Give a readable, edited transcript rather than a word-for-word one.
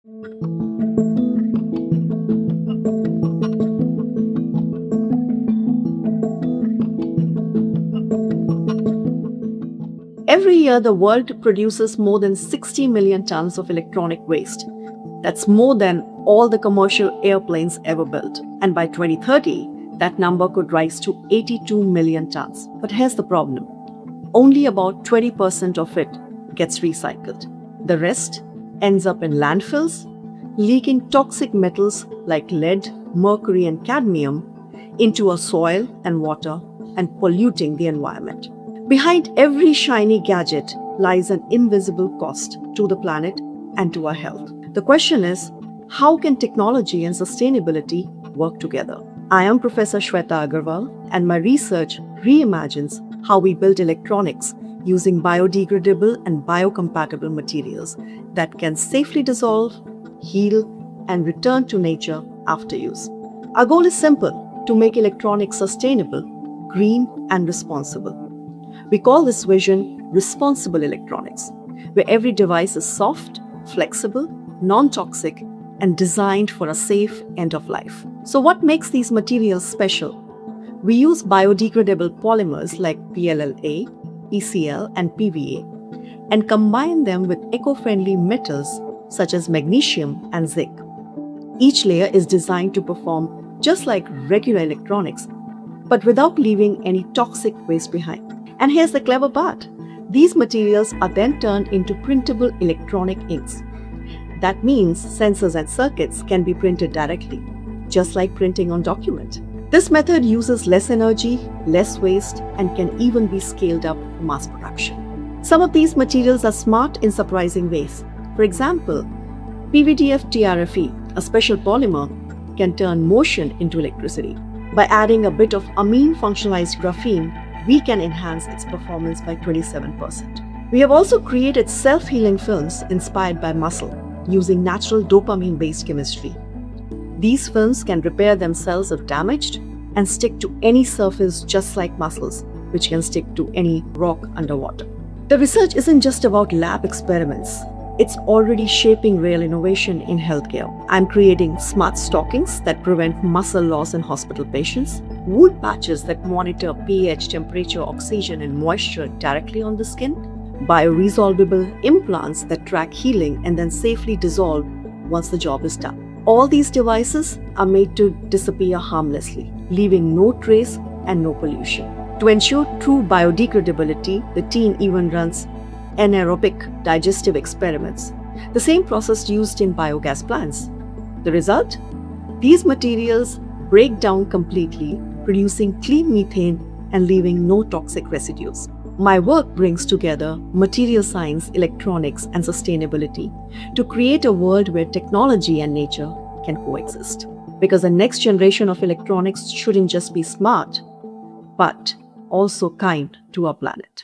Every year, the world produces more than 60 million tons of electronic waste. That's more than all the commercial airplanes ever built. And by 2030, that number could rise to 82 million tons. But here's the problem: only about 20% of it gets recycled. The rest ends up in landfills, leaking toxic metals like lead, mercury, and cadmium into our soil and water and polluting the environment. Behind every shiny gadget lies an invisible cost to the planet and to our health. The question is, how can technology and sustainability work together? I am Professor Shweta Agarwal, and my research reimagines how we build electronics using biodegradable and biocompatible materials that can safely dissolve, heal, and return to nature after use. Our goal is simple: to make electronics sustainable, green, and responsible. We call this vision responsible electronics, where every device is soft, flexible, non-toxic, and designed for a safe end of life. So what makes these materials special? We use biodegradable polymers like PLLA, PCl, and PVA, and combine them with eco-friendly metals such as magnesium and zinc. Each layer is designed to perform just like regular electronics, but without leaving any toxic waste behind. And here's the clever part: these materials are then turned into printable electronic inks. That means sensors and circuits can be printed directly, just like printing on document. This method uses less energy, less waste, and can even be scaled up for mass production. Some of these materials are smart in surprising ways. For example, PVDF TRFE, a special polymer, can turn motion into electricity. By adding a bit of amine functionalized graphene, we can enhance its performance by 27%. We have also created self-healing films inspired by muscle, using natural dopamine-based chemistry. These films can repair themselves if damaged and stick to any surface just like muscles, which can stick to any rock underwater. The research isn't just about lab experiments. It's already shaping real innovation in healthcare. I'm creating smart stockings that prevent muscle loss in hospital patients, wood patches that monitor pH, temperature, oxygen, and moisture directly on the skin, bioresorbable implants that track healing and then safely dissolve once the job is done. All these devices are made to disappear harmlessly, leaving no trace and no pollution. To ensure true biodegradability, the team even runs anaerobic digestive experiments, the same process used in biogas plants. The result? These materials break down completely, producing clean methane and leaving no toxic residues. My work brings together material science, electronics, and sustainability to create a world where technology and nature can coexist. Because the next generation of electronics shouldn't just be smart, but also kind to our planet.